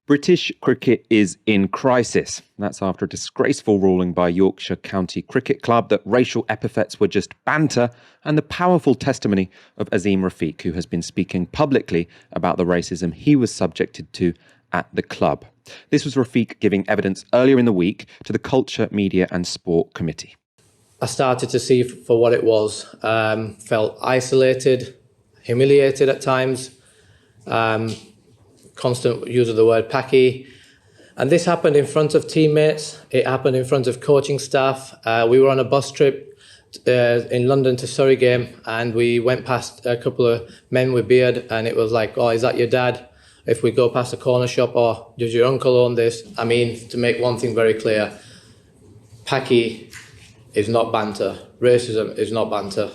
British cricket is in crisis. That's after a disgraceful ruling by Yorkshire County Cricket Club that racial epithets were just banter, and the powerful testimony of Azeem Rafiq, who has been speaking publicly about the racism he was subjected to at the club. This was Rafiq giving evidence earlier in the week to the Culture, Media and Sport Committee. I started to see for what it was, felt isolated, humiliated at times, constant use of the word packy. And this happened in front of teammates, it happened in front of coaching staff. We were on a bus trip in London to Surrey game, and we went past a couple of men with beard, and it was like, oh, is that your dad? If we go past a corner shop, or does your uncle own this? I mean, to make one thing very clear, packy is not banter. Racism is not banter.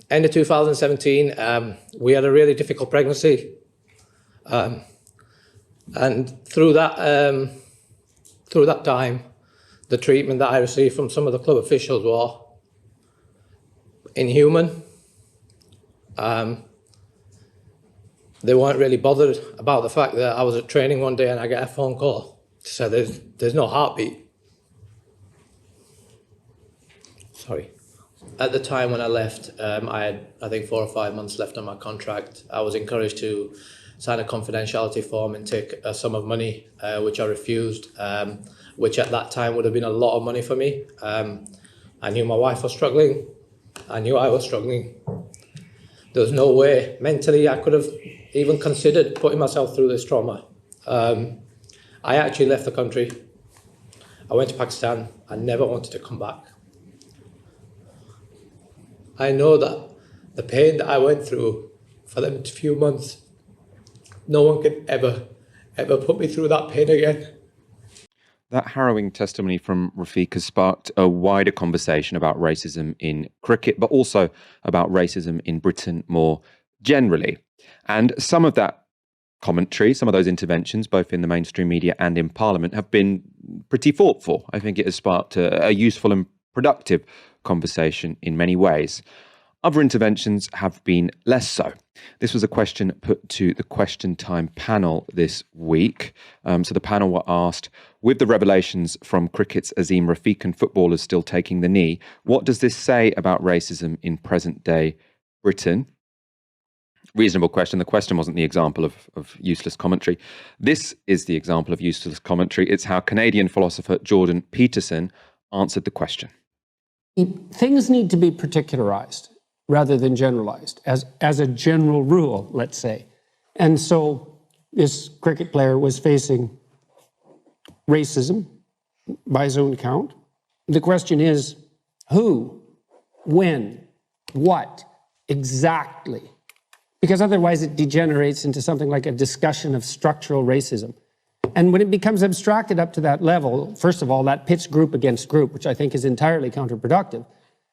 End of 2017, we had a really difficult pregnancy. And through that time, the treatment that I received from some of the club officials were inhuman. They weren't really bothered about the fact that I was at training one day and I get a phone call to say there's no heartbeat. Sorry. At the time when I left, I had, I think, 4 or 5 months left on my contract. I was encouraged to sign a confidentiality form and take a sum of money, which I refused, which at that time would have been a lot of money for me. I knew my wife was struggling. I knew I was struggling. There was no way mentally I could have even considered putting myself through this trauma. I actually left the country. I went to Pakistan. I never wanted to come back. I know that the pain that I went through for them few months, no one can ever put me through that pain again. That harrowing testimony from Rafiq has sparked a wider conversation about racism in cricket, but also about racism in Britain more generally. And some of that commentary, some of those interventions, both in the mainstream media and in Parliament, have been pretty thoughtful. I think it has sparked a useful and productive conversation in many ways. Other interventions have been less so. This was a question put to the Question Time panel this week. So the panel were asked, with the revelations from cricket's Azeem Rafiq and footballers still taking the knee, what does this say about racism in present-day Britain? Reasonable question. The question wasn't the example of useless commentary. This is the example of useless commentary. It's how Canadian philosopher Jordan Peterson answered the question. Things need to be particularized rather than generalized, as a general rule, let's say. And so this cricket player was facing racism by his own account. The question is, who, when, what, exactly? Because otherwise it degenerates into something like a discussion of structural racism. And when it becomes abstracted up to that level, first of all, that pits group against group, which I think is entirely counterproductive.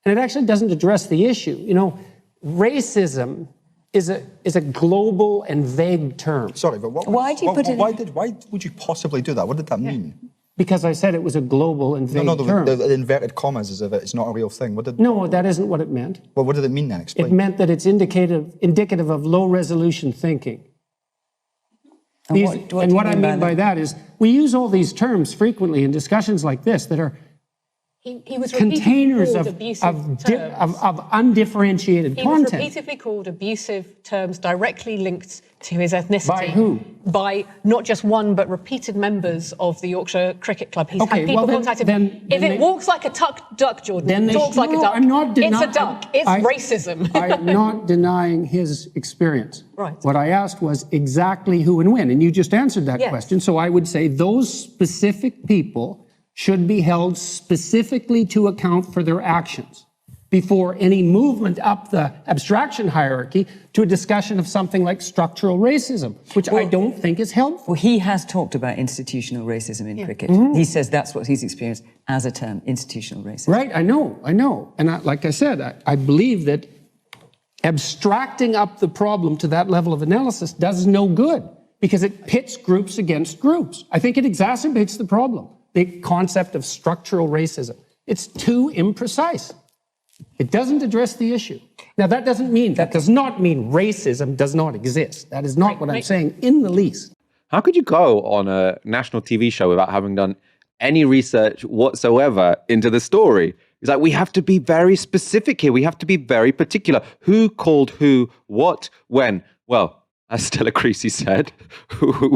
And it actually doesn't address the issue. You know, racism is a global and vague term. Sorry, but why would you possibly do that? What did that mean? Because I said it was a global and vague term. The inverted commas as if it's not a real thing. No, that isn't what it meant. Well, what did it mean then? Explain. It meant that it's indicative of low-resolution thinking. And what I mean by that is we use all these terms frequently in discussions like this that are containers of undifferentiated content. He was repeatedly called abusive terms directly linked to his ethnicity. By who? By not just one, but repeated members of the Yorkshire Cricket Club. He's had people contact him. If it walks like a duck, Jordan, talks like a duck, I'm not it's a duck. It's racism. I'm not denying his experience. Right. What I asked was exactly who and when, and you just answered that question. So I would say those specific people should be held specifically to account for their actions before any movement up the abstraction hierarchy to a discussion of something like structural racism, which I don't think is helpful. Well, he has talked about institutional racism in cricket. He says that's what he's experienced as a term, institutional racism. Right, I know. And like I said, I believe that abstracting up the problem to that level of analysis does no good because it pits groups against groups. I think it exacerbates the problem. The concept of structural racism. It's too imprecise. It doesn't address the issue. Now, that does not mean racism does not exist. That is not what I'm saying in the least. How could you go on a national TV show without having done any research whatsoever into the story? It's like, we have to be very specific here. We have to be very particular. Who called who, what, when? Well, as Stella Creasy said,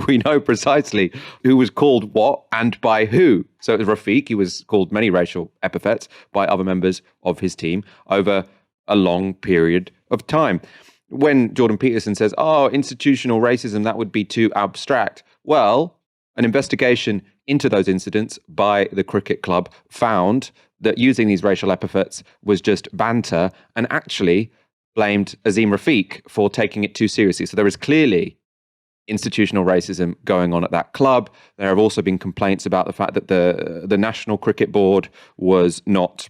we know precisely who was called what and by who. So it was Rafiq. He was called many racial epithets by other members of his team over a long period of time. When Jordan Peterson says, oh, institutional racism, that would be too abstract. Well, an investigation into those incidents by the cricket club found that using these racial epithets was just banter, and actually blamed Azeem Rafiq for taking it too seriously. So there is clearly institutional racism going on at that club. There have also been complaints about the fact that the National Cricket Board was not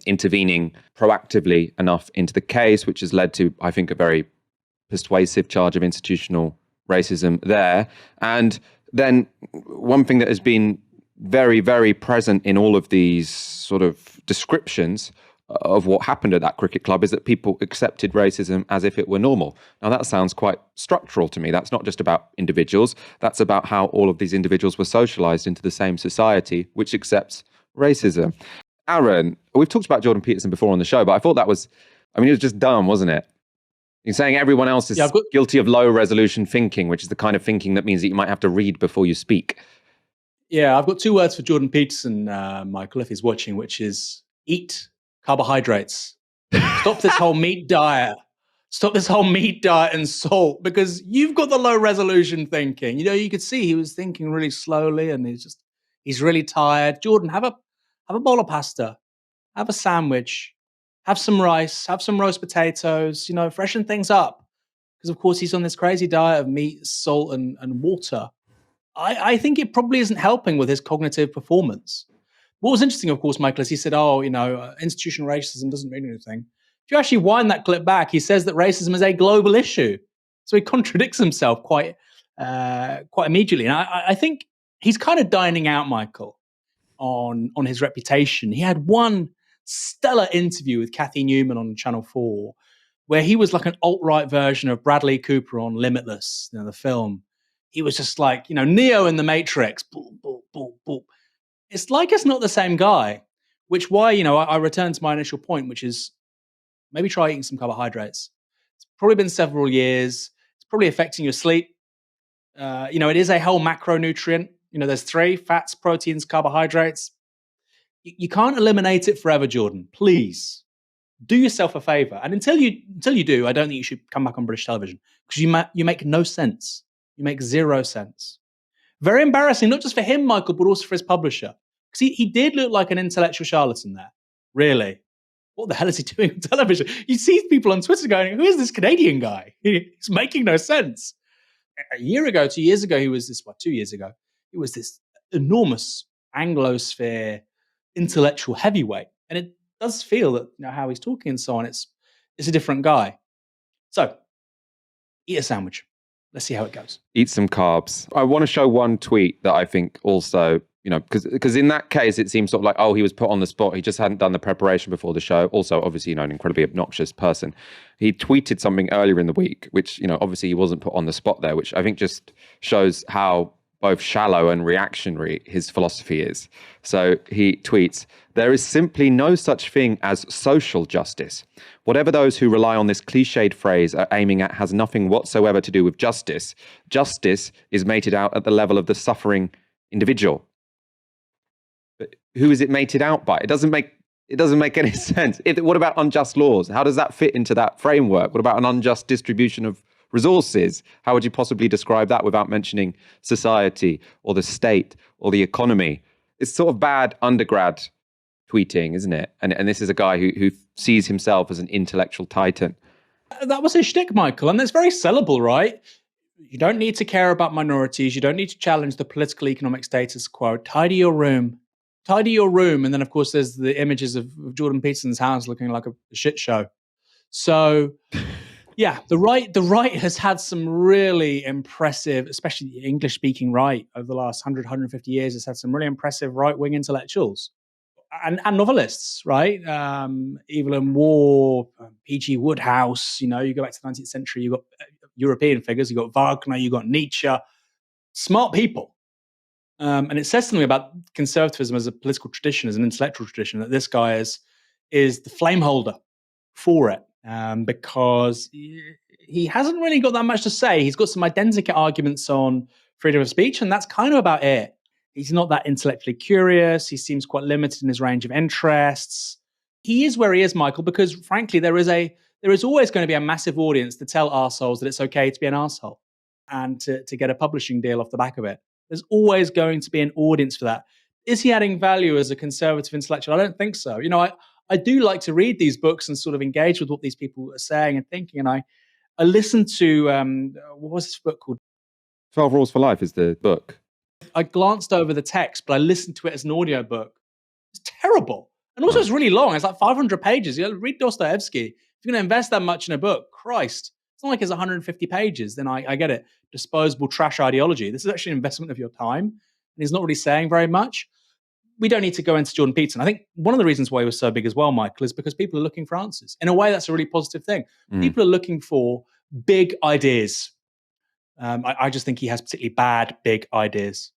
intervening proactively enough into the case, which has led to, I think, a very persuasive charge of institutional racism there. And then one thing that has been very, very present in all of these sort of descriptions of what happened at that cricket club is that people accepted racism as if it were normal. Now, that sounds quite structural to me. That's not just about individuals. That's about how all of these individuals were socialized into the same society, which accepts racism. Aaron, we've talked about Jordan Peterson before on the show, but I thought it was just dumb, wasn't it? You're saying everyone else is guilty of low resolution thinking, which is the kind of thinking that means that you might have to read before you speak. Yeah, I've got two words for Jordan Peterson, Michael, if he's watching, which is eat carbohydrates. Stop this whole meat diet. Stop this whole meat diet and salt, because you've got the low resolution thinking. You could see he was thinking really slowly, and he's really tired. Jordan, have a bowl of pasta, have a sandwich, have some rice, have some roast potatoes, freshen things up. Because of course he's on this crazy diet of meat, salt, and water. I think it probably isn't helping with his cognitive performance. What was interesting, of course, Michael, is he said, institutional racism doesn't mean anything. If you actually wind that clip back, he says that racism is a global issue. So he contradicts himself quite immediately. And I think he's kind of dining out, Michael, on his reputation. He had one stellar interview with Kathy Newman on Channel 4, where he was like an alt-right version of Bradley Cooper on Limitless, the film. He was just like, Neo in the Matrix. Boom, boom, boom, boom. It's like it's not the same guy, which why, I return to my initial point, which is maybe try eating some carbohydrates. It's probably been several years. It's probably affecting your sleep. It is a whole macronutrient. There's 3: fats, proteins, carbohydrates. You can't eliminate it forever, Jordan. Please do yourself a favor. And until you do, I don't think you should come back on British television, because you make no sense. You make zero sense. Very embarrassing, not just for him, Michael, but also for his publisher. Because he did look like an intellectual charlatan there. Really. What the hell is he doing on television? You see people on Twitter going, who is this Canadian guy? He's making no sense. A year ago, 2 years ago, 2 years ago, he was this enormous Anglosphere intellectual heavyweight. And it does feel that how he's talking and so on, it's a different guy. So, eat a sandwich. Let's see how it goes. Eat some carbs. I want to show one tweet that I think also, because in that case, it seems sort of like, he was put on the spot. He just hadn't done the preparation before the show. Also, obviously, an incredibly obnoxious person. He tweeted something earlier in the week, which, obviously he wasn't put on the spot there, which I think just shows how both shallow and reactionary his philosophy is. So he tweets, "There is simply no such thing as social justice. Whatever those who rely on this cliched phrase are aiming at has nothing whatsoever to do with justice. Justice is mated out at the level of the suffering individual." But who is it mated out by? It doesn't make any sense. What about unjust laws? How does that fit into that framework? What about an unjust distribution of resources? How would you possibly describe that without mentioning society or the state or the economy? It's sort of bad undergrad tweeting, isn't it? And this is a guy who sees himself as an intellectual titan. That was his shtick, Michael, and it's very sellable, right? You don't need to care about minorities. You don't need to challenge the political economic status quo. Tidy your room. And then, of course, there's the images of Jordan Peterson's house looking like a shit show. So, yeah, the right has had some really impressive, especially the English-speaking right over the last 100, 150 years, has had some really impressive right-wing intellectuals. and novelists, right? Evelyn Waugh, P.G. Wodehouse, you go back to the 19th century, you've got European figures, you've got Wagner, you've got Nietzsche, smart people. And it says something about conservatism as a political tradition, as an intellectual tradition, that this guy is the flame holder for it, because he hasn't really got that much to say. He's got some identical arguments on freedom of speech, and that's kind of about it. He's not that intellectually curious. He seems quite limited in his range of interests. He is where he is, Michael, because frankly, there is always going to be a massive audience to tell arseholes that it's okay to be an arsehole and to get a publishing deal off the back of it. There's always going to be an audience for that. Is he adding value as a conservative intellectual? I don't think so. I do like to read these books and sort of engage with what these people are saying and thinking. And I listened to, what was this book called? 12 Rules for Life is the book. I glanced over the text, but I listened to it as an audio book. It's terrible. And also it's really long. It's like 500 pages. Read Dostoevsky. If you're going to invest that much in a book, Christ. It's not like it's 150 pages. Then I get it. Disposable trash ideology. This is actually an investment of your time. And he's not really saying very much. We don't need to go into Jordan Peterson. I think one of the reasons why he was so big as well, Michael, is because people are looking for answers. In a way, that's a really positive thing. People are looking for big ideas. I just think he has particularly bad, big ideas.